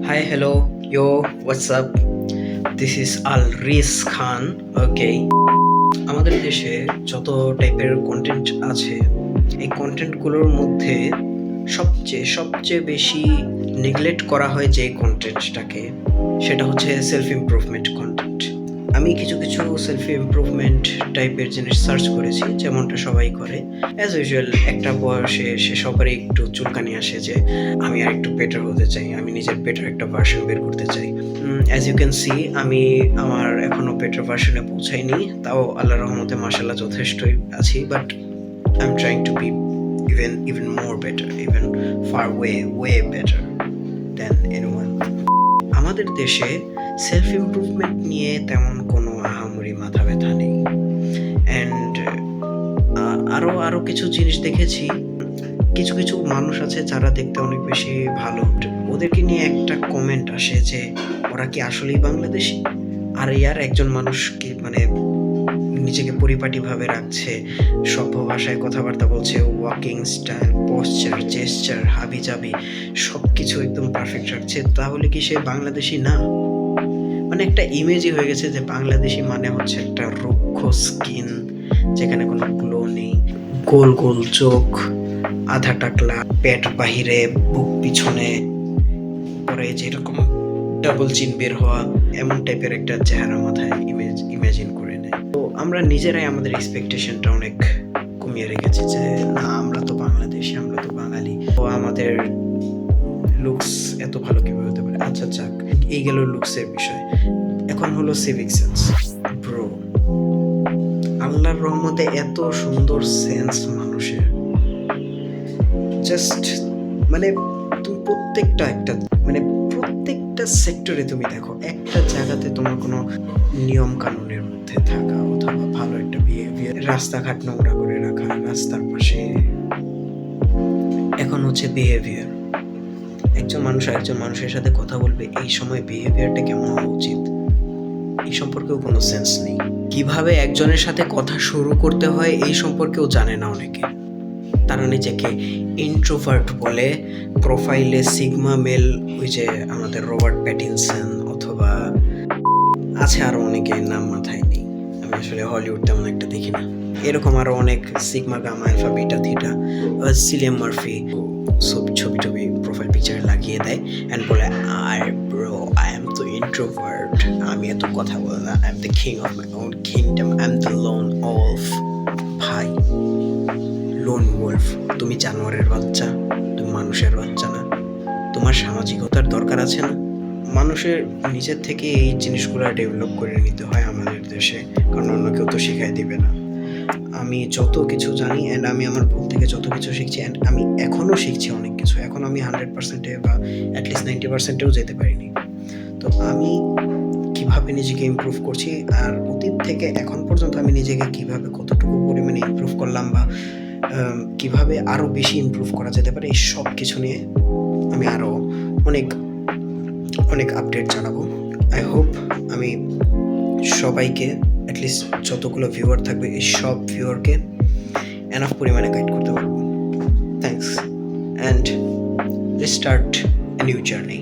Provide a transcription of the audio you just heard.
Hi, hello, yo, what's up? This is Al Riz Khan. Okay. আমাদের দেশে যত টাইপের কন্টেন্ট আছে এই কন্টেন্টগুলোর মধ্যে সবচেয়ে বেশি নেগলেক্ট করা হয় যে কন্টেন্টটাকে সেটা হচ্ছে সেলফ ইমপ্রুভমেন্ট কন্টেন্ট। আমি কিছু সেলফ ইমপ্রুভমেন্ট টাইপের জিনিস সার্চ করেছি, যেমনটা সবাই করে। অ্যাজ ইউজুয়াল একটা বয়সে সে সবারই একটু চুলকানি আসে যে আমি আর একটু বেটার হতে চাই, আমি নিজের বেটার একটা ভার্সন বের করতে চাই। অ্যাজ ইউ ক্যান সি আমি আমার এখনও বেটার ভার্সনে পৌঁছাইনি, তাও আল্লাহর রহমতে মাশাআল্লাহ যথেষ্টই আছি, but I am trying to be even more better, even far way better than anyone. আমাদের দেশে সেলফ ইমপ্রুভমেন্ট নিয়ে তেমন কোনো আহামরি মাথা ব্যথা নেই। অ্যান্ড আরও কিছু জিনিস দেখেছি, কিছু মানুষ আছে যারা দেখতে অনেক বেশি ভালো, ওদেরকে নিয়ে একটা কমেন্ট আসে যে ওরা কি আসলেই বাংলাদেশি। আর একজন মানুষ কি মানে নিজেকে পরিপাটিভাবে রাখছে, সভ্য ভাষায় কথাবার্তা বলছে, ওয়াকিং স্টাইল, পশ্চার, জেস্চার, হাবিজাবি সব কিছু একদম পারফেক্ট রাখছে, তাহলে কি সে বাংলাদেশি না? মানে একটা ইমেজই হয়ে গেছে যে বাংলাদেশি মানে হচ্ছে একটা রুক্ষ স্কিন, যেখানে কোনো গ্লো নেই, গোল চোখ, আধা টাকলা, পেট বাহিরে, বুক পিছনে, পরে যেরকম ডাবল চিন বের হওয়া, এমন টাইপের একটা চেহারা মাথায় ইমেজিন করে নেয়। তো আমরা নিজেরাই আমাদের এক্সপেকটেশনটা অনেক কমিয়ে রেখেছি যে না, আমরা তো বাংলাদেশি, আমরা তো বাঙালি, তো আমাদের লুকস এত ভালো কিভাবে হতে পারে। আচ্ছা যাক, এই গেল লুকসের বিষয়। এখন হলো সিভিক সেন্স। ব্রো, আল্লাহর রহমতে এত সুন্দর সেন্স মানুষের, জাস্ট মানে তুমি প্রত্যেকটা সেক্টরে তুমি দেখো, একটা জায়গাতে তোমার কোনো নিয়ম কানুনের মধ্যে থাকা অথবা ভালো একটা বিহেভিয়ার, রাস্তাঘাট নোংরা করে রাখা রাস্তার পাশে, এখন হচ্ছে বিহেভিয়ার। একজন মানুষের সাথে কথা বলবে, এই সময় বিহেভিয়ারটা কেমন হওয়া উচিত, এই সম্পর্কেও কোনো সেন্স নেই। কিভাবে একজনের সাথে কথা শুরু করতে হয় এই সম্পর্কেও জানে না অনেকে। তারা নিজেকে ইন্ট্রোভার্ট বলে, প্রোফাইলে সিগমা মেল, ওই যে আমাদের রবার্ট প্যাটিনসন অথবা আছে আরও অনেকের নাম মাথায় নেই, আমি আসলে হলিউড তেমন একটা দেখি না, এরকম আরও অনেক sigma gamma alpha beta theta, সিলিয়াম মার্ফি সব ছবি প্রোফাইল পিকচারে লাগিয়ে দেয় অ্যান্ড বলে আই এম তো ইন্ট্রোভার্ট, আমি এত কথা বলি না, I am the king of my own kingdom, I am the loan wolf. ভাই, লোন ওলফ? তুমি জানোয়ারের বাচ্চা, তুমি মানুষের বাচ্চা না? তোমার সামাজিকতার দরকার আছে না? মানুষের নিজের থেকে এই জিনিসগুলো ডেভেলপ করে নিতে হয় আমাদের দেশে, কারণ অন্য কেউ তো শিখাই দিবে না। আমি যত কিছু জানি অ্যান্ড আমি আমার ভুল থেকে যত কিছু শিখছি, অ্যান্ড আমি এখনও শিখছি অনেক কিছু, এখন আমি 100% বা অ্যাটলিস্ট 90%-এও যেতে পারিনি। তো আমি কিভাবে নিজেকে ইমপ্রুভ করছি, আর অতীত থেকে এখন পর্যন্ত আমি নিজেকে কিভাবে কতটুকু পরিমাণে ইমপ্রুভ করলাম, বা কিভাবে আরও বেশি ইমপ্রুভ করা যেতে পারে, এই সব কিছু নিয়ে আমি আরও অনেক আপডেট জানাবো। আই হোপ আমি সবাইকে, অ্যাটলিস্ট যতগুলো ভিউয়ার থাকবে এই সব ভিউয়ারকে এনাফ পরিমাণে গাইড করতে পারবো। Thanks, and let's start a new journey.